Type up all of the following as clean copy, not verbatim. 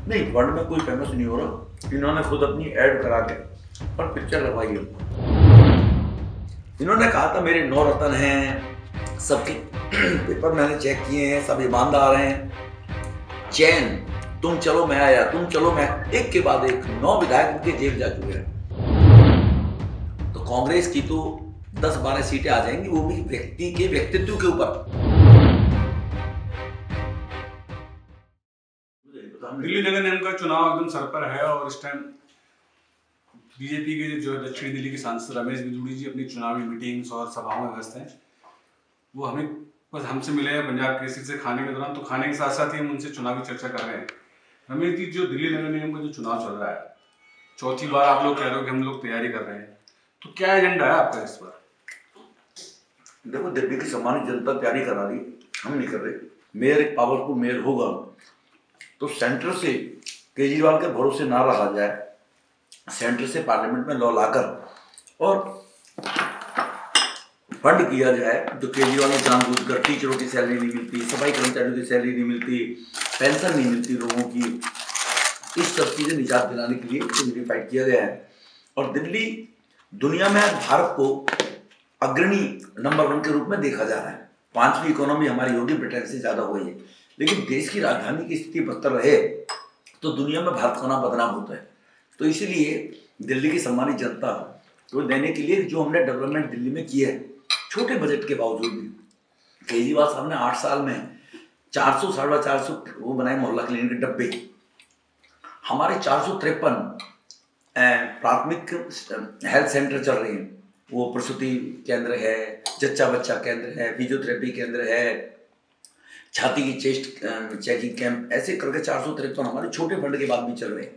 नहीं, वर्ल्ड में कोई फेमस नहीं हो रहा। इन्होंने खुद अपनी ऐड करा के और पिक्चर लगवाई है। इन्होंने कहा था मेरे 9 रत्न हैं, सबके पेपर मैंने चेक किए हैं, सब ईमानदार हैं। चैन, तुम चलो मैं आया, तुम चलो मैं, एक के बाद एक 9 विधायक उनके जेल जा चुके हैं। तो कांग्रेस की तो 10-12 सीटें आ जाएंगी, वो भी व्यक्ति के व्यक्तित्व के ऊपर। दिल्ली नगर निगम का चुनाव एकदम सर पर है और इस टाइम बीजेपी के जो दक्षिण दिल्ली के सांसद रमेश बिधूड़ी जी अपनी चुनावी मीटिंग्स और सभाओं में व्यस्त हैं। वो हमें बस हमसे मिले हैं पंजाब केसरी से खाने के दौरान, तो खाने के साथ साथ ही हम उनसे चुनावी चर्चा कर रहे हैं। रमेश जी, जो दिल्ली नगर निगम का जो चुनाव चल रहा है, चौथी बार आप लोग कह रहे हो कि हम लोग तैयारी कर रहे हैं, तो क्या एजेंडा है आपका इस बार? देखो, दिल्ली की सम्मानित जनता तैयारी करा रही, हम नहीं कर रहे। मेयर एक पावरफुल मेयर होगा तो सेंटर से केजरीवाल के भरोसे ना रहा जाए, सेंटर से पार्लियामेंट में लॉ लाकर और फंड किया जाए। जो केजरीवाल ने जानबूझकर टीचरों की सैलरी नहीं मिलती, सफाई कर्मचारियों की सैलरी नहीं मिलती, पेंशन नहीं मिलती लोगों की, इस सब चीजें निजात दिलाने के लिए यूनिफाइड किया गया है। और दिल्ली दुनिया में भारत को अग्रणी नंबर 1 के रूप में देखा जा रहा है। 5वीं इकोनॉमी हमारी होगी, ब्रिटेन से ज्यादा हुई है। लेकिन देश की राजधानी की स्थिति बदतर रहे तो दुनिया में भारत का नाम बदनाम होता है। तो इसीलिए दिल्ली की सम्मानित जनता को देने के लिए जो हमने डेवलपमेंट दिल्ली में किया है, छोटे बजट के बावजूद भी, केजरीवाल साहब ने 8 साल में 400 450 वो बनाए मोहल्ला क्लिनिक के डब्बे। हमारे 453 प्राथमिक हेल्थ सेंटर चल रहे हैं। वो प्रसूति केंद्र है, जच्चा बच्चा केंद्र है, फिजियोथेरेपी केंद्र है, छाती की चेस्ट चेकिंग कैंप, ऐसे करके 453 हमारे छोटे फंड के बाद भी चल रहे हैं।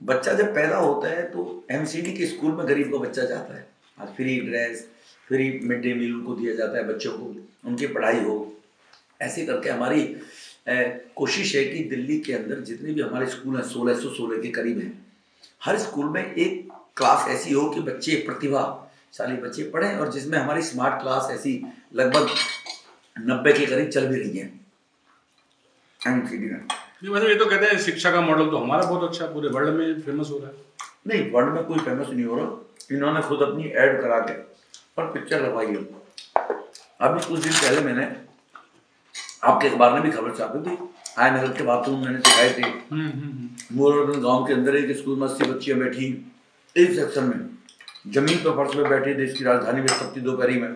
बच्चा जब पैदा होता है तो एमसीडी के स्कूल में गरीब का बच्चा जाता है, आज free dress, free mid day meal उनको दिया जाता है, बच्चों को उनकी पढ़ाई हो। ऐसे करके हमारी कोशिश है कि दिल्ली के अंदर जितने भी हमारे स्कूल हैं, 1616 के करीब हैं, हर स्कूल में एक क्लास ऐसी हो कि बच्चे प्रतिभाशाली बच्चे पढ़ें, और जिसमें हमारी स्मार्ट क्लास ऐसी लगभग 90 के करीब चल भी रही है एमसीडी में। मतलब ये तो कहते हैं शिक्षा का मॉडल तो हमारा बहुत अच्छा, पूरे वर्ल्ड में फेमस हो रहा है। नहीं, वर्ल्ड में कोई फेमस नहीं हो रहा। इन्होंने खुद अपनी ऐड करा के और पिक्चर लगवाई है। अभी कुछ दिन पहले मैंने आपके अखबार में भी खबर छापी थी, आय नगर के बाथरूम मैंने दिखाए थे। मोरबन गांव के अंदर एक स्कूल में 80 बच्चियां बैठी, एक सेक्शन में जमीन पर फर्श में बैठी, देश की राजधानी में तपती दोपहरी में,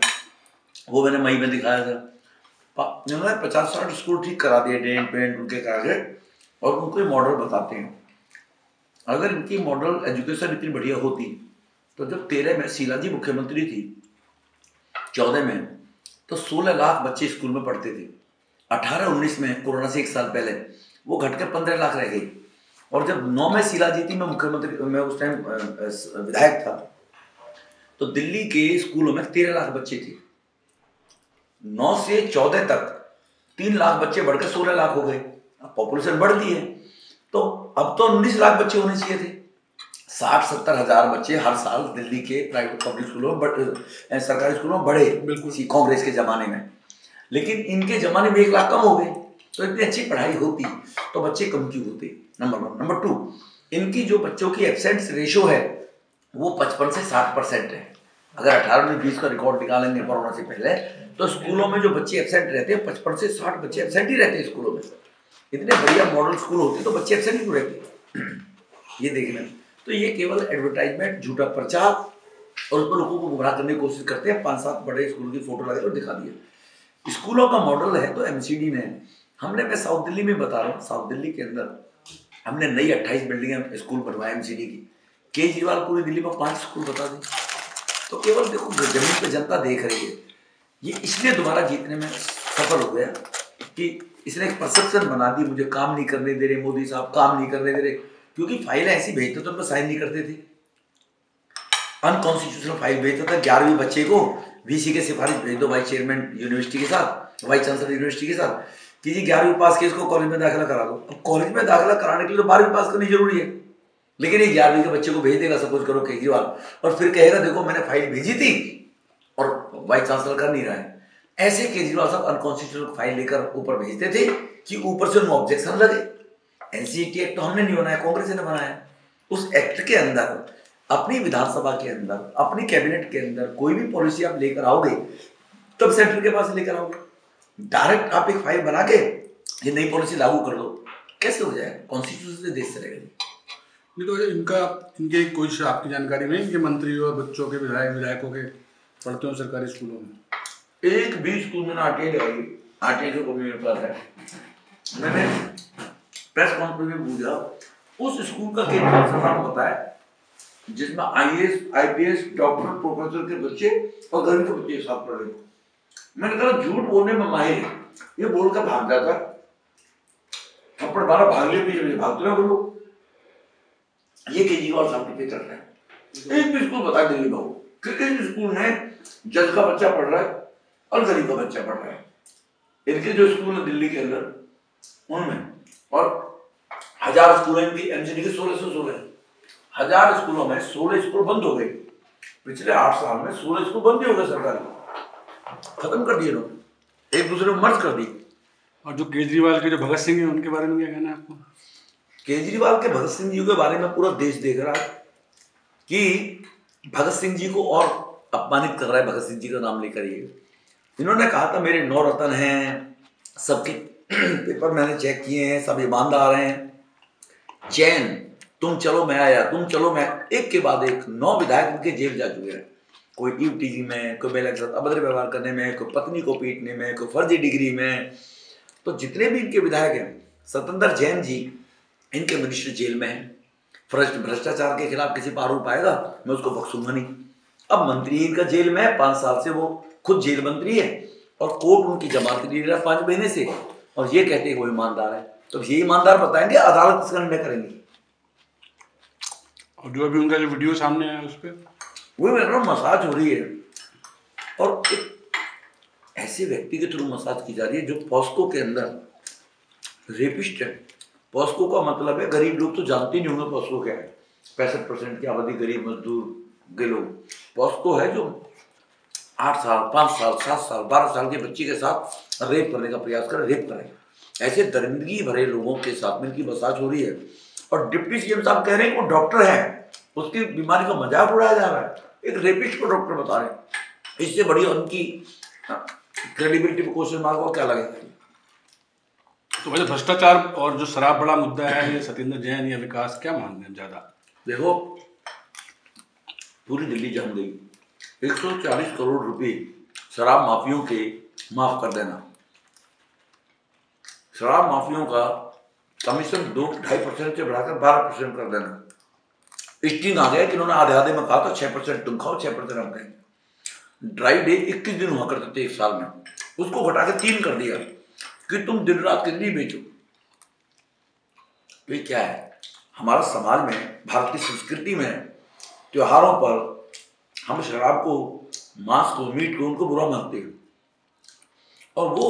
वो मैंने मई में दिखाया था। उन्होंने 50-60 स्कूल ठीक करा दिए, डेंट पेंट उनके करा के, और उनको मॉडल बताते हैं। अगर इनकी मॉडल एजुकेशन इतनी बढ़िया होती तो जब 13 में शीला जी मुख्यमंत्री थी, 14 में तो 16 लाख बच्चे स्कूल में पढ़ते थे। 18-19 में कोरोना से 1 साल पहले वो घटकर 15 लाख रह गई। और जब 9 में शीला जी थी, मैं मुख्यमंत्री, मैं उस टाइम विधायक था, तो दिल्ली के स्कूलों में 13 लाख बच्चे थे। 9 से 14 तक 3 लाख बच्चे बढ़कर 16 लाख हो गए। पॉपुलेशन बढ़ गई है, तो अब तो 19 लाख बच्चे होने चाहिए थे। 60-70 हजार बच्चे हर साल दिल्ली के प्राइवेट पब्लिक स्कूलों में, सरकारी स्कूलों में बढ़े, बिल्कुल कांग्रेस के जमाने में। लेकिन इनके जमाने में 1 लाख कम हो गए। तो इतनी अच्छी पढ़ाई होती तो बच्चे कम क्यों होते? नंबर 1। नंबर 2, इनकी जो बच्चों की एब्सेंट रेशो है वो 55 से 60% है। अगर 18-20 का रिकॉर्ड निकालेंगे कोरोना से पहले, तो स्कूलों में जो बच्चे एब्सेंट रहते हैं, 55 से 60 बच्चे एब्सेंट ही रहते हैं स्कूलों में। इतने बढ़िया मॉडल स्कूल होते तो बच्चे एब्सेंट क्यों रहते? ये देखना। तो ये केवल एडवर्टाइजमेंट, झूठा प्रचार, और उसमें लोगों को गुमराह करने की कोशिश करते हैं। 5-7 बड़े स्कूल की फोटो लगा और दिखा दिया। स्कूलों का मॉडल है तो एमसीडी ने, हमने, मैं साउथ दिल्ली में बता रहा हूँ, साउथ दिल्ली के अंदर हमने नई 28 बिल्डिंगें स्कूल बनवाए एमसीडी की। केजरीवाल पूरी दिल्ली में 5 स्कूल बता दें। तो केवल देखो, जमीन पे जनता देख रही है। ये इसलिए दोबारा जीतने में सफल हो गया कि इसने एक परसेप्शन बना दी, मुझे काम नहीं करने दे रहे मोदी साहब, काम नहीं करने दे रहे, क्योंकि फाइलें ऐसी भेजते तो उन पर साइन नहीं करते थे। अनकॉन्स्टिट्यूशनल फाइल भेजता था 11वीं बच्चे को, वीसी के सिफारिश भेज दो वाइस चेयरमैन यूनिवर्सिटी के साथ, वाइस चांसलर यूनिवर्सिटी के साथ, कि जी 11वीं पास के इसको कॉलेज में दाखिला करा दो। अब कॉलेज में दाखिला कराने के लिए तो 12वीं पास करनी जरूरी है, लेकिन ये 11वीं के बच्चे को भेज देगा, सपोज करो केजरीवाल, और फिर कहेगा देखो मैंने फाइल भेजी थी और वाइस चांसलर कर नहीं रहा है। ऐसे केजरीवाल साहब अनकॉन्स्टिट्यूशनल फाइल लेकर ऊपर भेजते थे कि ऊपर से उनको ऑब्जेक्शन लगे। एनसीईटी एक्ट तो हमने नहीं बनाया, कांग्रेस ने बनाया। उस एक्ट के अंदर अपनी विधानसभा के अंदर, अपनी कैबिनेट के अंदर कोई भी पॉलिसी आप लेकर आओगे तब सेंटर के पास लेकर आओगे। डायरेक्ट आप एक फाइल बना के ये नई पॉलिसी लागू कर दो, कैसे हो जाएगा? कॉन्स्टिट्यूशन से देश चलेगा नहीं तो इनके कोई आपकी जानकारी में इनके मंत्री और बच्चों के विधायकों के पढ़ते हो सरकारी स्कूलों में? एक भी स्कूल में आरटीआई लगाई, आरटीआई की कॉपी मेरे पास है। मैंने प्रेस कॉन्फ्रेंस में पूछा उस स्कूल का केंद्र नाम बताया जिसमें आईएएस, आईपीएस, डॉक्टर, प्रोफेसर के बच्चे और गरीब के बच्चे साथ पढ़ रहे। मैंने कहा झूठ बोलने में माहिर है, ये बोलकर भाग जाता, थप्पड़ मारा भाग ले, पीछे भागते ना बोलो। ये केजरीवाल साहब पे चल रहा है। एक भी स्कूल बता दिल्ली में हो कि इस स्कूल में जज का बच्चा पढ़ रहा है और गरीब का बच्चा पढ़ रहा है। इनके जो स्कूल है दिल्ली के अंदर उनमें, और 1000 स्कूल हैं इनकी एमसीडी के 1616, 1000 स्कूलों में 16 स्कूल बंद हो गए। पिछले 8 साल में 16 स्कूल बंद ही हो गए, सरकारी खत्म कर दिए लोग, एक दूसरे में मर्ज कर दिए। और जो केजरीवाल के जो भगत सिंह है उनके बारे में क्या कहना है आपको? केजरीवाल के भगत सिंह जी के बारे में पूरा देश देख रहा है कि भगत सिंह जी को और अपमानित कर रहा है। भगत सिंह जी का नाम लेकर ये इन्होंने कहा था मेरे 9 रत्न हैं, सबके पेपर मैंने चेक किए हैं, सब ईमानदार हैं। चैन, तुम चलो मैं आया, तुम चलो मैं, एक के बाद एक 9 विधायक उनके जेल जा चुके हैं। कोई ईवटीजिंग में, कोई महिला के साथ अभद्र व्यवहार करने में, कोई पत्नी को पीटने में, कोई फर्जी डिग्री में। तो जितने भी इनके विधायक हैं, सत्येंद्र जैन जी इनके मिनिस्टर जेल में हैं। भ्रष्टाचार के खिलाफ किसी पर आरोप आएगा मैं उसको बख्शूंगा नहीं। अब मंत्री इनका जेल में है, 5 साल से वो खुद जेल मंत्री है और कोर्ट उनकी जमानत नहीं रहा 5 महीने से, और ये कहते हैं वो ईमानदार है। तो ये ईमानदार बताएंगे, अदालत इसका निर्णय करेंगी। और जो अभी उनका जो वीडियो सामने आया उस पर वही मेरा मसाज हो रही है, और एक ऐसे व्यक्ति के थ्रू मसाज की जा रही है जो पॉस्को के अंदर रेपिस्ट है। पॉस्को का मतलब है, गरीब लोग तो जानते नहीं होंगे पॉस्को क्या है। 65% की आबादी गरीब मजदूर के लोग। पॉस्को है जो 8 साल, 5 साल, 7 साल, 12 साल के बच्चे के साथ रेप करने का प्रयास कर, रेप करें। ऐसे दरिंदगी भरे लोगों के साथ में इनकी मसाज हो रही है। और डिप्टी सीएम साहब कह रहे हैं वो डॉक्टर है, उसकी बीमारी का मजाक उड़ाया जा रहा है। एक रेपिस्ट को डॉक्टर बता रहे हैं, इससे बड़ी उनकी क्रेडिबिलिटी पे क्वेश्चन मार्क हो, क्या लगेगा? तो वैसे भ्रष्टाचार और जो शराब बड़ा मुद्दा है, ये सत्येंद्र जैन या विकास क्या मानते हैं ज्यादा? देखो, पूरी दिल्ली जम गई। 140 करोड़ रुपए शराब माफियों के माफ कर देना। शराब माफियों का कमीशन 2-2.5% से बढ़ाकर 12% कर देना। स्टिंग आ गया कि उन्होंने आधे आधे में कहा था 6% तुम खाओ, 6% हम खाएंगे। ड्राई डे 21 दिन हुआ करते थे 1 साल में, उसको घटा के 3 कर दिया कि तुम दिन रात कितनी बेचो। तो ये क्या है? हमारा समाज में, भारतीय संस्कृति में त्योहारों पर हम शराब को, मांस को, मीट को उनको बुरा मानते हैं, और वो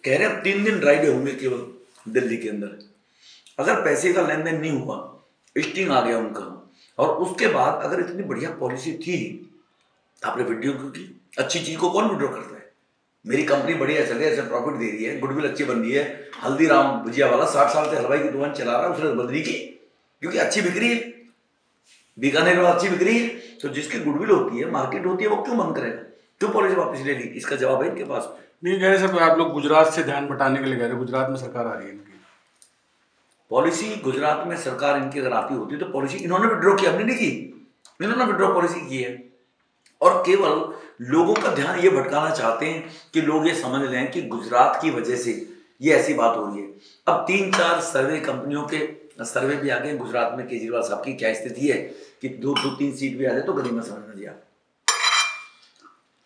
कह रहे हैं 3 दिन ड्राई डे होंगे केवल दिल्ली के अंदर। अगर पैसे का लेन देन नहीं हुआ, स्टिंग आ गया उनका, और उसके बाद अगर इतनी बढ़िया पॉलिसी थी, आपने वीडियो क्यों की? अच्छी चीज को कौन विड्रॉ करता है? मेरी कंपनी बढ़िया चल रही है, ऐसे प्रॉफिट दे रही है, गुडविल अच्छी बन रही है। हल्दीराम भुजिया वाला 60 साल से हलवाई की दुकान चला रहा है, उसने बदली की क्योंकि अच्छी बिक्री है, बीकानेर में अच्छी बिक्री है। तो जिसकी गुडविल होती है, मार्केट होती है, वो क्यों बंद करेगा? क्यों पॉलिसी वापस ले ली? इसका जवाब है इनके पास। नहीं कह रहे सब आप लोग गुजरात से ध्यान बटाने के लिए कह रहे, गुजरात में सरकार आ रही है इनकी पॉलिसी। गुजरात में सरकार इनकी अगर आती होती तो पॉलिसी इन्होंने विड्रॉ की, हमने नहीं की। इन्होंने विड्रॉ पॉलिसी की है, और केवल लोगों का ध्यान ये भटकाना चाहते हैं कि लोग ये समझ लें कि गुजरात की वजह से ये ऐसी बात हो रही है। अब 3-4 सर्वे कंपनियों के सर्वे भी आ गए गुजरात में केजरीवाल साहब की क्या स्थिति है, कि 2-3 सीट भी आ जाए तो गरीब में समझना दिया।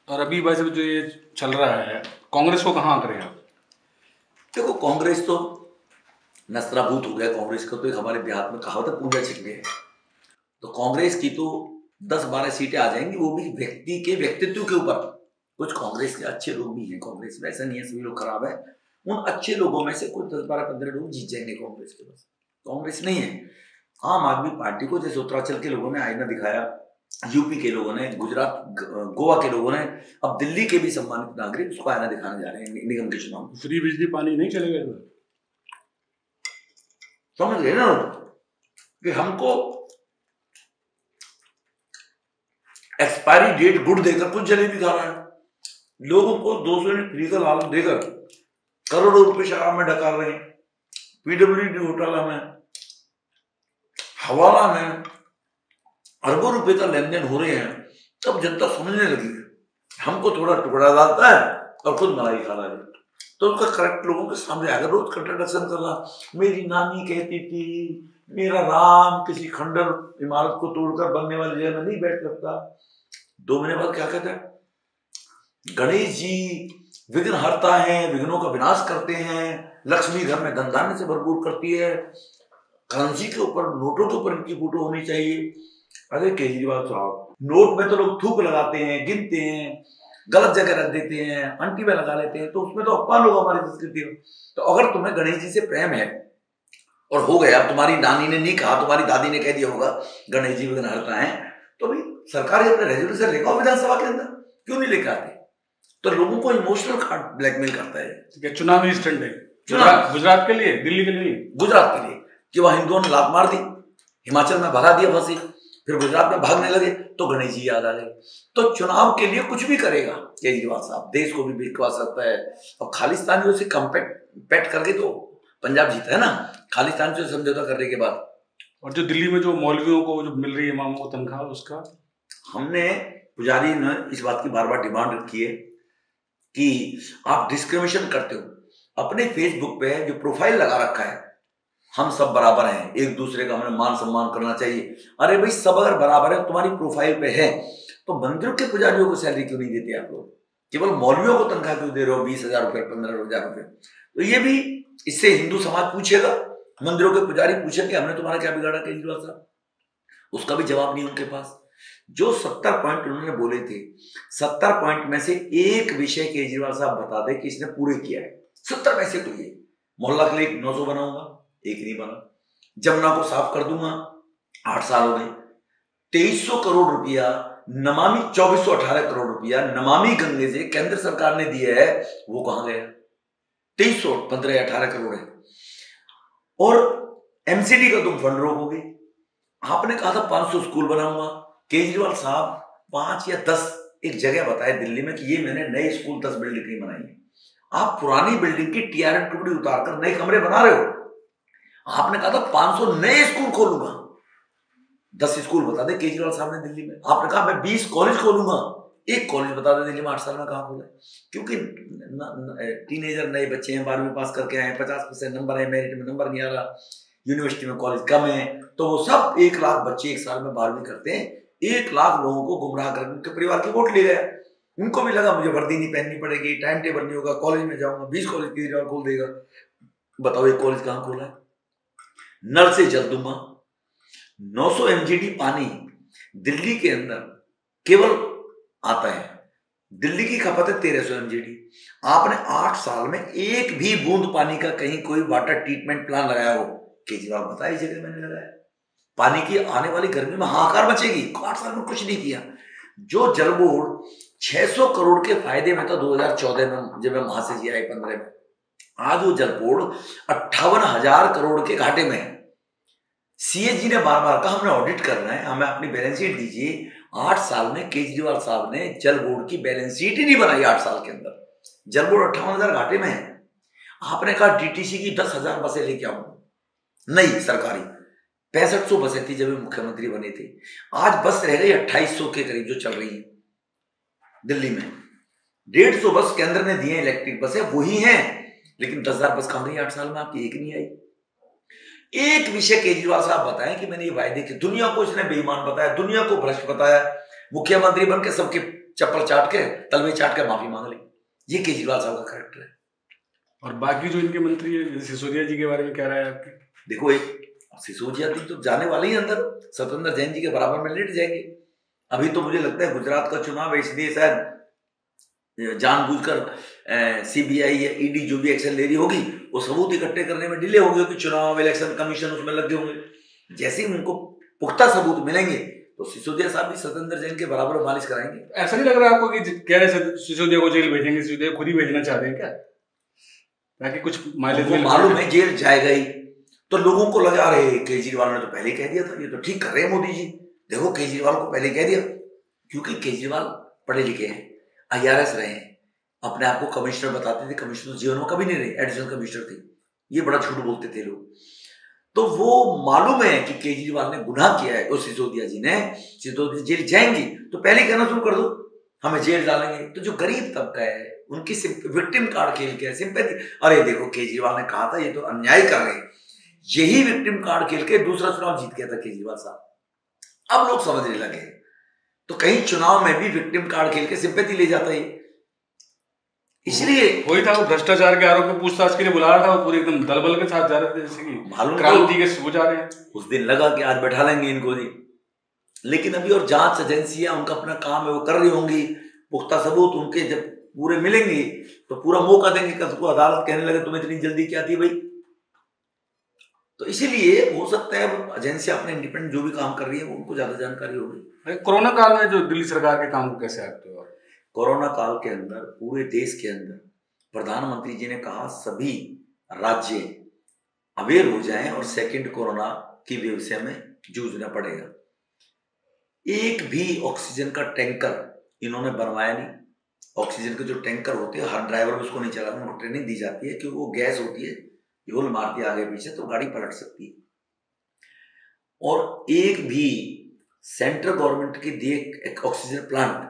और अभी वैसे जो ये चल रहा है, कांग्रेस को कहाँ करें आप? देखो, कांग्रेस तो नस्त्राभूत हो गया। कांग्रेस को तो एक हमारे बिहार में कहावत है, पूजा छिप गया है। तो कांग्रेस की तो 10-12 सीटें आ जाएंगी, वो भी व्यक्ति के व्यक्तित्व के ऊपर। कुछ कांग्रेस के अच्छे लोग भी हैं, कांग्रेस में ऐसा नहीं है सभी लोग खराब है। उन अच्छे लोगों में से कुछ 10-12-15 लोग जीत जाएंगे कांग्रेस के पास। कांग्रेस नहीं है। आम आदमी पार्टी को, जैसे उत्तरांचल के लोगों ने आईना दिखाया, यूपी के लोगों ने, गुजरात, गोवा के लोगों ने, अब दिल्ली के भी सम्मानित नागरिक उसको आईना दिखाने जा रहे हैं निगम के चुनाव। फ्री बिजली पानी नहीं चलेगा? समझ गए ना कि हमको एक्सपायरी डेट गुड देकर कुछ जलेबी खा रहा है, लोगों को 200 यूनिट फ्री का लालच देकर करोड़ों रुपए शराब में ढका रहे हैं, पीडब्ल्यूडी घोटाला में, हवाला में अरबों रुपए का लेन देन हो रहे हैं। तब जनता समझने लगी है हमको थोड़ा टुकड़ा डालता है और खुद मलाई खा रहा है। तो उसका करेक्ट लोगों के सामने अगर रोज कंट्राडिक्शन करना, मेरी नानी कहती थी मेरा राम किसी खंडर इमारत को तोड़कर बनने वाली जगह में नहीं बैठ सकता, 2 महीने बाद क्या कहता है, गणेश जी विघ्न हरता है, विघ्नों का विनाश करते हैं, लक्ष्मी घर में धन धान्य से भरपूर करती है, करेंसी के ऊपर नोटों के ऊपर इनकी फोटो होनी चाहिए। अरे केजरीवाल साहब, नोट में तो लोग थूक लगाते हैं, गिनते हैं, गलत जगह रख देते हैं, अंटी में लगा लेते हैं, तो उसमें तो अपमान होगा हमारी संस्कृति में। तो अगर तुम्हें गणेश जी से प्रेम है और हो गया, तुम्हारी नानी ने नहीं कहा, तुम्हारी दादी ने कह दिया होगा गणेश जी विघ्न हरता है, तो भाई सरकार अपने रेजोल्यूशन लेकर विधानसभा के अंदर क्यों नहीं लेकर आते? तो लोगों को इमोशनल ब्लैकमेल करता है। चुनावी स्टंट है गुजरात के लिए, दिल्ली के लिए, गुजरात के लिए, कि वह हिंदुओं ने लात मार दी, हिमाचल में भगा दिया फांसी, फिर गुजरात में भागने लगे तो गणेश जी याद आ गए। तो चुनाव के लिए कुछ भी करेगा केजरीवाल साहब, देश को भी बिकवा सकता है। और खालिस्तानियों से पेट करके तो पंजाब जीता है ना, खालिस्तान से समझौता करने के बाद। और जो दिल्ली में जो मौलवियों को जो मिल रही है इमामों को तनख्वाह, उसका हमने पुजारी ने इस बात की बार बार डिमांड रखी है कि आप डिस्क्रिमिनेशन करते हो। अपने फेसबुक पे जो प्रोफाइल लगा रखा है, हम सब बराबर हैं, एक दूसरे का हमें मान सम्मान करना चाहिए। अरे भाई, सब अगर बराबर है, तुम्हारी प्रोफाइल पे है, तो मंदिरों के पुजारियों को सैलरी क्यों नहीं देते आप लोग? केवल मौलवियों को तनख्वाह क्यों दे रहे हो 20,000 रुपये, 15,000 रुपये? तो ये भी इससे हिंदू समाज पूछेगा, मंदिरों के पुजारी पूछेंगे हमने तुम्हारा क्या बिगाड़ा केजरीवाल साहब? उसका भी जवाब नहीं उनके पास। जो 70 पॉइंट उन्होंने बोले थे, 70 पॉइंट में से एक विषय केजरीवाल साहब बता दे कि इसने पूरे किया है। 70 में से तो ये मोहल्ला क्लिनिक 900 बनाऊंगा, एक नहीं बना। जमुना को साफ कर दूंगा, 8 साल हो गए। 2300 करोड़ रुपया नमामि, 2418 करोड़ रुपया नमामि गंगे से केंद्र सरकार ने दिया है, वो कहां गया? 2300, 15-18 करोड़ है। और एमसीडी का तुम फंड रोकोगे। आपने कहा था 500 स्कूल बनाऊंगा। केजरीवाल साहब 5 या 10 एक जगह बताए दिल्ली में कि ये मैंने नए स्कूल 10 बिल्डिंग नहीं बनाई है। आप पुरानी बिल्डिंग की टीआरएन टुकड़ी उतारकर नए कमरे बना रहे हो। आपने कहा था 500 नए स्कूल खोलूंगा। 10 स्कूल बता दे केजरीवाल साहब ने दिल्ली में। आपने कहा मैं 20 कॉलेज खोलूंगा, एक कॉलेज बता दे दिल्ली में 8 साल में कहां खोला? क्योंकि टीनेजर नए बच्चे हैं, 12वीं पास करके आए, 50% नंबर है, मेरिट में नंबर नहीं आ रहा, यूनिवर्सिटी में कॉलेज कम है, तो वो सब 1 लाख बच्चे एक साल में 12वीं करते हैं। 1 लाख लोगों को गुमराह करके उनके परिवार की वोट ले गया। उनको भी लगा मुझे वर्दी नहीं पहननी पड़ेगी, टाइम टेबल नहीं होगा, कॉलेज में जाऊंगा, 20 कॉलेज केजरीवाल खोल देगा। बताओ एक कॉलेज कहां खोला है? नल से जल दूंगा। 900 MGD पानी दिल्ली के अंदर केवल आता है, दिल्ली की खपत है 1300 MGD। आपने 8 साल में एक भी बूंद पानी का कहीं कोई वाटर ट्रीटमेंट प्लान लगाया हो? केजरीवाल बताया इस जगह मैंने लगाया। पानी की आने वाली गर्मी में हाहाकार मचेगी। 8 साल में कुछ नहीं किया। जो जल बोर्ड 600 करोड़ के फायदे में था 2014 में, जब मैं वहां से जी आई 15 में, आज वो जल बोर्ड 58,000 करोड़ के घाटे में है। सीएजी ने बार बार कहा हमने ऑडिट करना है, हमें अपनी बैलेंस शीट दीजिए। 8 साल में केजरीवाल साहब ने जल बोर्ड की बैलेंस शीट ही नहीं बनाई। 8 साल के अंदर जल बोर्ड 58,000 घाटे में है। आपने कहा डीटीसी की 10,000 बसें लेके आऊंगा, नहीं सरकारी 6500 बसें थी जब मुख्यमंत्री बने थे। आज बस रह गई 2800 के करीब जो चल रही है दिल्ली में। 150 बस केंद्र ने दिए इलेक्ट्रिक बसें, वही हैं, लेकिन 10,000 बस कम रही 8 साल में, आपकी एक नहीं आई। एक विषय केजरीवाल साहब बताएं कि मैंने ये वायदे किए। दुनिया को इसने बेईमान बताया, दुनिया को भ्रष्ट बताया, मुख्यमंत्री बन के सबके चप्पल चाट के, तलवे चाट के माफी मांग ली। ये केजरीवाल साहब का कैरेक्टर है। और बाकी जो इनके मंत्री है, सिसोदिया जी के बारे में क्या राय है आपकी? देखो, एक सिसोदिया जी तो जाने वाले ही अंदर, सत्येंद्र जैन जी के बराबर में लेट जाएंगे। अभी तो मुझे लगता है गुजरात का चुनाव है, इसलिए शायद जानबूझकर सीबीआई या ईडी जो भी एक्शन ले रही होगी, वो सबूत इकट्ठे करने में डिले होगी, कि चुनाव इलेक्शन कमीशन उसमें लगे होंगे। जैसे ही उनको पुख्ता सबूत मिलेंगे तो सिसोदिया साहब भी सत्येंद्र जैन के बराबर मालिश कराएंगे। ऐसा नहीं लग रहा आपको कि कह रहे सिसोदिया को जेल भेजेंगे? सिसोदिया खुद ही भेजना चाहते हैं क्या, ताकि कुछ माइलेज? मालूम है जेल जाएगा ही, तो लोगों को लगा अरे केजरीवाल ने तो पहले कह दिया था, ये तो ठीक कर रहे हैं मोदी जी, देखो केजरीवाल को पहले कह दिया। क्योंकि केजरीवाल पढ़े लिखे हैं, IRS रहे हैं, अपने आप को कमिश्नर बताते थे, कमिश्नर जीवन में कभी नहीं रहे, एडिशनल कमिश्नर थे, ये बड़ा झूठ बोलते थे लोग। तो वो मालूम है कि केजरीवाल ने गुनाह किया है, और सिसोदिया जी ने, सिसोदिया जेल जाएंगी तो पहले कहना शुरू कर दो हमें जेल डालेंगे। तो जो गरीब तबका है उनकी विक्टिम कार्ड खेल के सिंपैथी, अरे देखो केजरीवाल ने कहा था ये तो अन्याय कर रहे हैं, यही विक्टिम कार्ड खेल के दूसरा चुनाव जीत गया था केजरीवाल साहब। अब लोग समझने लगे, तो कहीं चुनाव में भी विक्टिम कार्ड खेल के सिंपैथी ले जाता है, इसलिए वही था, वो भ्रष्टाचार के आरोप में पूछताछ के लिए बुला रहा था, वो पूरे एकदम दलबल के साथ जा रहे थे, जैसे कि मालूम क्रांति के वो जा रहे हैं। उस दिन लगा कि आज बैठा लेंगे इनको जी, लेकिन अभी और जांच एजेंसियां उनका अपना काम है वो कर रही होंगी, पुख्ता सबूत उनके जब पूरे मिलेंगे तो पूरा मौका देंगे, कल को अदालत कहने लगे तुम्हें इतनी जल्दी क्या थी भाई। तो इसीलिए हो सकता है एजेंसियां अपने इंडिपेंडेंट जो भी काम कर रही है उनको ज्यादा जानकारी होगी। कोरोना काल में जो दिल्ली सरकार के काम को कैसे आते हो? कोरोना काल के अंदर पूरे देश के अंदर प्रधानमंत्री जी ने कहा सभी राज्य अवेयर हो जाएं और सेकंड कोरोना की व्यवसाय में जूझना पड़ेगा। एक भी ऑक्सीजन का टैंकर इन्होंने बनवाया नहीं। ऑक्सीजन के जो टैंकर होते हैं हर ड्राइवर उसको नहीं चलाते, उनको ट्रेनिंग दी जाती है कि वो गैस होती है, ह्यूल मारती है आगे पीछे तो गाड़ी पलट सकती है। और एक भी सेंट्रल गवर्नमेंट की दिए एक ऑक्सीजन प्लांट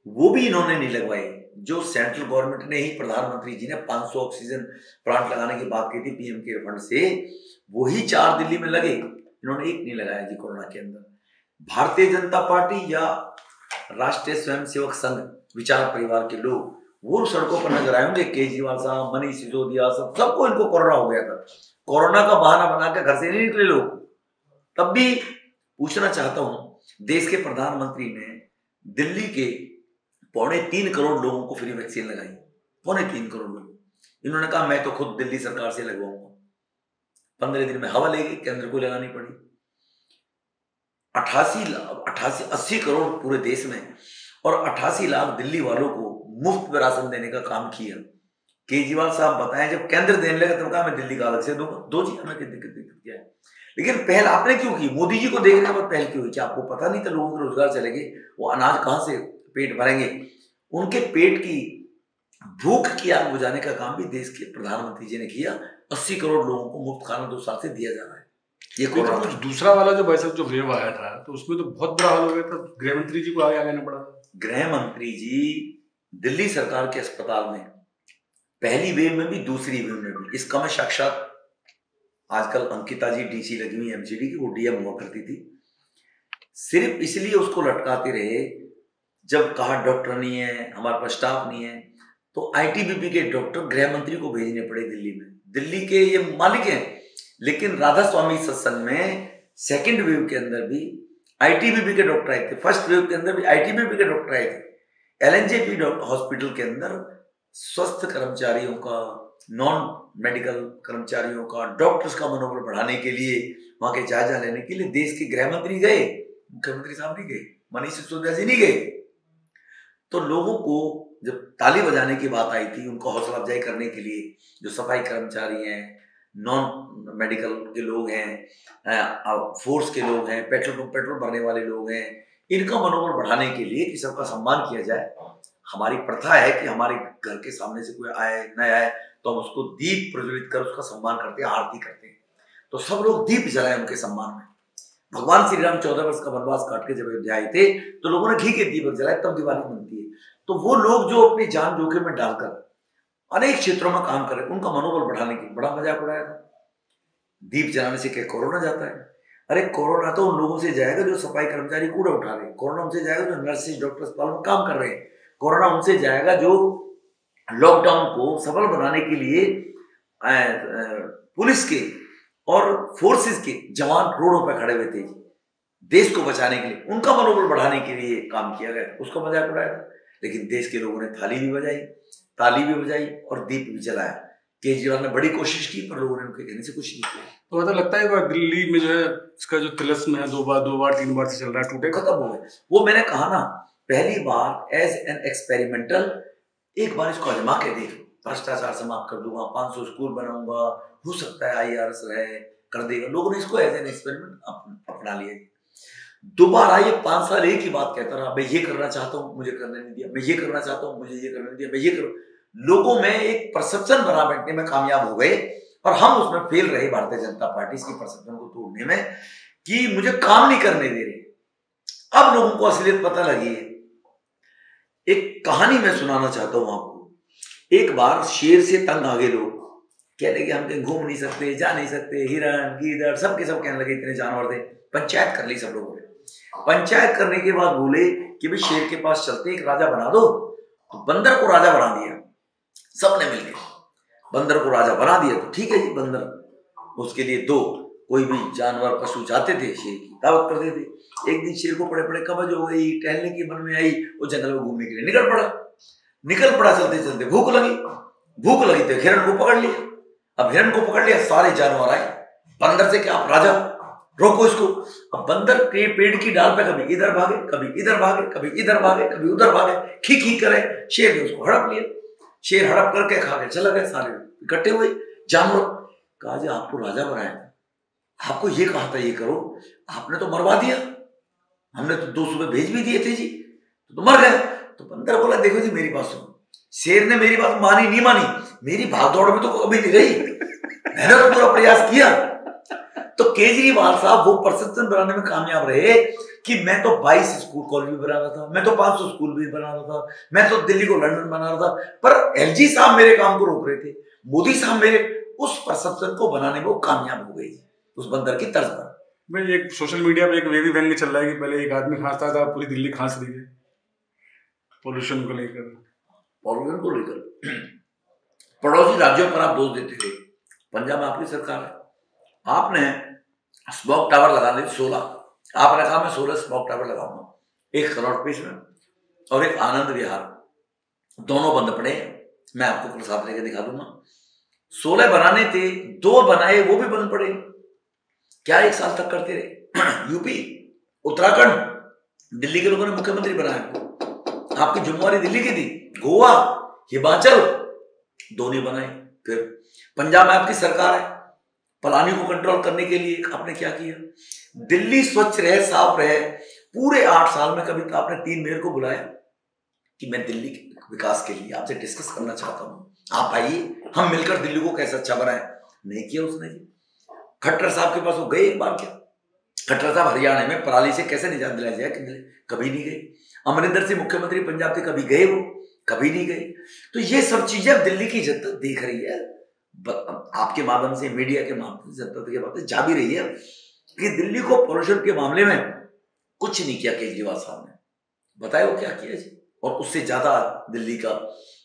वो भी इन्होंने नहीं लगवाए। जो सेंट्रल गवर्नमेंट ने ही, प्रधानमंत्री जी ने 500 ऑक्सीजन प्लांट लगाने की बात की थी PM केयर फंड से, वही 4 दिल्ली में लगे, इन्होंने एक नहीं लगाया जी कोरोना के अंदर। भारतीय जनता पार्टी या राष्ट्रीय स्वयंसेवक संघ विचार परिवार के लोग वो सड़कों पर नजर आए होंगे, केजरीवाल साहब, मनीष सिसोदिया, सबको इनको कोरोना हो गया था। कोरोना का बहाना बना के घर से नहीं निकले लोग। तब भी पूछना चाहता हूं, देश के प्रधानमंत्री ने दिल्ली के 3.25 करोड़ लोगों को फ्री वैक्सीन लगाई, 3.25 करोड़ लोग। इन्होंने कहा मैं तो खुद दिल्ली सरकार से लगवाऊंगा। 15 दिन में हवा लेगी, केंद्र को लगानी पड़ी। 80 करोड़ पूरे देश में और 88 लाख दिल्ली वालों को मुफ्त में राशन देने का काम किया। केजरीवाल साहब बताएं जब केंद्र देने लगा तब कहा मैं दिल्ली का अलग से दूंगा। दो जी, हमें दिक्कत क्या है, लेकिन पहल आपने क्यों की? मोदी जी को देखने के बाद पहल क्यों हुई? क्या आपको पता नहीं था लोगों के रोजगार चलेंगे, वो अनाज कहां से पेट भरेंगे? उनके पेट की भूख की आग बुझाने का काम भी देश के प्रधानमंत्री जी ने किया। 80 करोड़ लोगों को मुफ्त खाना 2 साल से दिया जा रहा है। ये तो कुछ दूसरा वाला जो वैसा जो वेव आया था तो उसमें तो बहुत बुरा हाल हो गया था, गृह मंत्री जी को आगे आना पड़ा। गृह मंत्री जी दिल्ली सरकार के अस्पताल में पहली वेव में भी दूसरी वेव में भी, इसका मैं साक्षात, आजकल अंकिता जी DC लगी हुई MCD की, वो DM हुआ करती थी, सिर्फ इसलिए उसको लटकाते रहे जब कहा डॉक्टर नहीं है, हमारे पास स्टाफ नहीं है, तो ITBP के डॉक्टर गृह मंत्री को भेजने पड़े दिल्ली में। दिल्ली के ये मालिक हैं, लेकिन राधा स्वामी सत्संग में सेकंड वेव के अंदर भी ITBP के डॉक्टर आए थे, फर्स्ट वेव के अंदर भी ITBP के डॉक्टर आए थे। LNJP हॉस्पिटल के अंदर स्वस्थ कर्मचारियों का, नॉन मेडिकल कर्मचारियों का, डॉक्टर्स का मनोबल बढ़ाने के लिए, वहां के जायजा लेने के लिए देश के गृह मंत्री गए, मुख्यमंत्री साहब नहीं गए, मनीष सिसोदिया जी नहीं गए। तो लोगों को जब ताली बजाने की बात आई थी, उनको हौसला अफजाई करने के लिए, जो सफाई कर्मचारी हैं, नॉन मेडिकल के लोग हैं, फोर्स के लोग हैं, पेट्रोल भरने वाले लोग हैं, इनका मनोबल बढ़ाने के लिए कि सबका सम्मान किया जाए। हमारी प्रथा है कि हमारे घर के सामने से कोई आए न आए तो हम उसको दीप प्रज्वलित कर उसका सम्मान करते हैं, आरती करते हैं। तो सब लोग दीप जलाए उनके सम्मान में। भगवान श्री राम 14 वर्ष का वनवास काट के जब अयोध्या आए थे तो लोगों ने घी के दीपक जलाए, तब दिवाली बनती है। तो वो लोग जो अपनी जान जोखिम में डालकर अनेक क्षेत्रों में काम कर रहे हैं, उनका मनोबल बढ़ाने की बड़ा मजाक उड़ाया था। दीप जलाने से क्या कोरोना जाता है? अरे कोरोना तो उन लोगों से जाएगा जो सफाई कर्मचारी कूड़ा उठा रहे हैं, कोरोना उनसे जाएगा जो नर्सेज डॉक्टर अस्पताल में काम कर रहे हैं, कोरोना उनसे जाएगा जो लॉकडाउन को सफल बनाने के लिए पुलिस के और फोर्सेस के जवान रोडों पर खड़े हुए थे देश को बचाने के लिए, उनका मनोबल बढ़ाने के लिए काम किया गया, उसका मजाक उड़ाया था। लेकिन देश के लोगों ने थाली भी बजाई, ताली भी बजाई और दीप भी जलाया। केजरीवाल ने बड़ी कोशिश की पर लोगों ने उनके कहने से कुछ नहीं किया। तो मतलब लगता है दिल्ली में जो है इसका जो तिलिस्म है 2 बार 3 बार से चल रहा है, टूटे खत्म हो गए। वो मैंने कहा ना, पहली बार एज एन एक्सपेरिमेंटल एक बार इसको आजमा के देख लो, भ्रष्टाचार समाप्त कर दूंगा, 500 स्कूल बनाऊंगा, हो सकता है IRS रहे, कर देगा। लोगों ने इसको एज एन एक्सपेरिमेंट अपना लिया। दोबारा ये 5 साल एक ही बात कहता रहा, मैं ये करना चाहता हूँ, मुझे करने नहीं दिया, मैं ये करना चाहता हूँ, मुझे ये करने नहीं दिया, मैं ये कर। लोगों में एक परसेप्शन बना बैठने में कामयाब हो गए और हम उसमें फेल रहे, भारतीय जनता पार्टी की परसेप्शन को तोड़ने में, कि मुझे काम नहीं करने दे रहे। अब लोगों को असलियत पता लगी है। एक कहानी मैं सुनाना चाहता हूं आपको। एक बार शेर से तंग आ गए लोग, कह रहे कि हम कहीं घूम नहीं सकते, जा नहीं सकते, हिरण गीदड़ सबके सब कहने लगे, इतने जानवर थे। पंचायत कर ली सब लोगों ने। पंचायत करने के बाद बोले कि भाई शेर के पास चलते, एक राजा बना दो। तो बंदर को राजा बना दिया सबने मिलकर। बंदर को राजा बना दिया तो ठीक है जी, बंदर उसके लिए दो कोई भी जानवर पशु चाहते थे शेर की दावत करते थे। एक दिन शेर को पड़े पड़े कब्ज हो गई, टहलने की मन में आई, वो जंगल में घूमने के लिए निकल पड़ा। चलते चलते भूख लगी तो हिरण को पकड़ लिया। अब हिरण को पकड़ लिया, सारे जानवर आए, बंदर से क्या आप राजा रोको इसको। अब बंदर के पेड़ की डाल पे कभी इधर भागे, कभी इधर भागे, कभी इधर भागे, कभी उधर भागे, खी करे। शेर ने उसको हड़प लिया। शेर हड़प करके खा के चला गया। सारे इकट्ठे हुए जानवर, कहा जी आपको राजा बनाया था, आपको ये कहा था ये करो, आपने तो मरवा दिया, हमने तो 2 सुबह भेज भी दिए थे जी, तो मर गए। तो बंदर बोला देखो जी मेरी बात सुनो, शेर ने मेरी बात मानी नहीं मानी, मेरी भागदौड़ में तो कभी नहीं रही, मैंने तो पूरा प्रयास किया। तो केजरीवाल साहब वो परसेप्शन बनाने में कामयाब रहे कि मैं तो 22 स्कूल कॉलेज भी बना रहा था, मैं तो 500 स्कूल भी बना रहा था, मैं तो दिल्ली को लंदन बना रहा था, पर एलजी साहब मेरे काम को रोक रहे थे, मोदी साहब मेरे उस परसेप्शन को बनाने में वो कामयाब हो गई उस बंदर की तर्ज पर। भाई एक सोशल मीडिया पे एक वे भी व्यंग्य चल रहा है कि पहले एक आदमी खांसता था, पूरी दिल्ली खांस रही है पोल्यूशन को लेकर। पड़ोसी राज्यों पर आप दोष देते थे, पंजाब में आपकी सरकार है, आपने स्मोक टावर लगा दिए 16, आपने कहा मैं 16 स्मोक टावर लगाऊंगा, 1 करोड़ रुपये में, और एक आनंद विहार, दोनों बंद पड़े। मैं आपको प्रसाद लेके दिखा दूंगा। 16 बनाने थे, 2 बनाए, वो भी बंद पड़े। क्या 1 साल तक करते रहे? यूपी, उत्तराखंड, दिल्ली के लोगों ने मुख्यमंत्री बनाया, आपकी जिम्मेवारी दिल्ली की थी। गोवा, हिमाचल, दोनों बनाए। फिर पंजाब में आपकी सरकार है, पलानी को कंट्रोल करने के लिए आपने क्या किया? दिल्ली स्वच्छ रहे, साफ रहे। पूरे 8 साल में कभी तो आपने 3 मेयर को बुलाया कि मैं दिल्ली के विकास के लिए आपसे डिस्कस करना चाहता हूं, आप आइए, हम मिलकर दिल्ली को कैसे अच्छा बनाए? नहीं किया उसने। खट्टर साहब के पास वो गए एक बार क्या? खट्टर साहब हरियाणा में पराली से कैसे निजात दिलाया जाए, कभी नहीं गए। अमरिंदर सिंह मुख्यमंत्री पंजाब थे, कभी गए वो? कभी नहीं गए। तो ये सब चीजें दिल्ली की जनता देख रही है, आपके माध्यम से, मीडिया के माध्यम से जनता के माध्यम से जा भी रही है कि दिल्ली को पोल्यूशन के मामले में कुछ नहीं किया केजरीवाल साहब ने। बताए वो क्या किया जी, और उससे ज्यादा दिल्ली का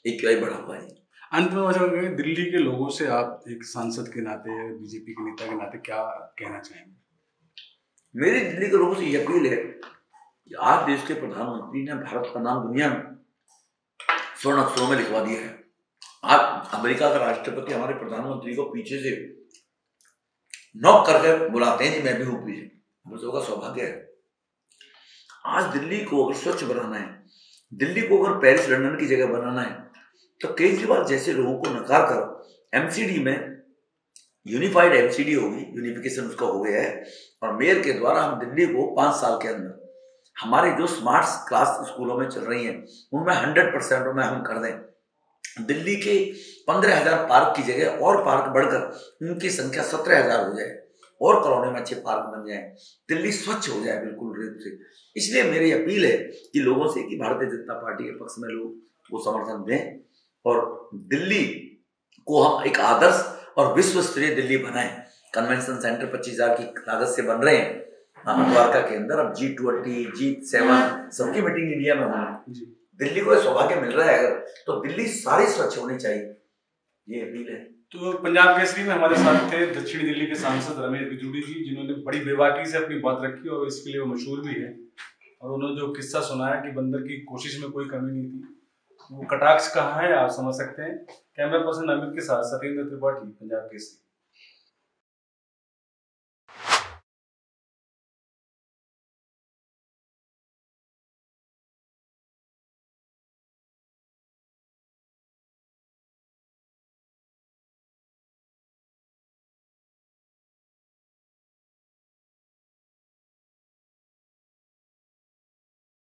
एक बढ़ा हुआ है। अंत में दिल्ली के लोगों से आप एक सांसद के नाते, बीजेपी के नेता के नाते क्या कहना चाहेंगे? मेरी दिल्ली के लोगों से यह अपील है कि आज देश के प्रधानमंत्री ने भारत का नाम दुनिया में स्वर्ण अक्षरों में लिखवा दिया है। आज अमेरिका का राष्ट्रपति हमारे प्रधानमंत्री को पीछे से नॉक करके बुलाते हैं, जी मैं भी हूं पीछे, हम लोगों का सौभाग्य है। आज दिल्ली को अगर स्वच्छ बनाना है, दिल्ली को अगर पेरिस लंदन की जगह बनाना है, तो केजरीवाल जैसे लोगों को नकार कर एमसीडी में यूनिफाइड एमसीडी होगी, यूनिफिकेशन उसका हो गया है, और मेयर के द्वारा हम दिल्ली को 5 साल के अंदर हमारे जो स्मार्ट क्लास स्कूलों में चल रही हैं उनमें 100% में हम कर दें। दिल्ली के 15,000 पार्क की जगह और पार्क बढ़कर उनकी संख्या 17,000 हो जाए, और कॉलोनी में अच्छे पार्क बन जाए, दिल्ली स्वच्छ हो जाए बिल्कुल रूप से। इसलिए मेरी अपील है कि लोगों से कि भारतीय जनता पार्टी के पक्ष में लोग वो समर्थन दें और दिल्ली को हम एक आदर्श और विश्व स्तरीय दिल्ली बनाएं। कन्वेंशन सेंटर 25,000 की लागत से बन रहे हैं द्वारका के अंदर। अब G20, G7 सबकी मीटिंग इंडिया में होनी, दिल्ली को सौभाग्य मिल रहा है अगर, तो दिल्ली सारी स्वच्छ होनी चाहिए, ये अपील है। तो पंजाब केसरी में हमारे साथ थे दक्षिणी दिल्ली के सांसद रमेश बिजूड़ी जी, जिन्होंने बड़ी बेबाकी से अपनी बात रखी और इसके लिए वो मशहूर भी है। और उन्होंने जो किस्सा सुनाया कि बंदर की कोशिश में कोई कमी नहीं थी, वो कटाक्ष कहाँ है आप समझ सकते हैं। कैमरा पर्सन अमित के साथ सत्येंद्र त्रिपाठी, पंजाब केसरी।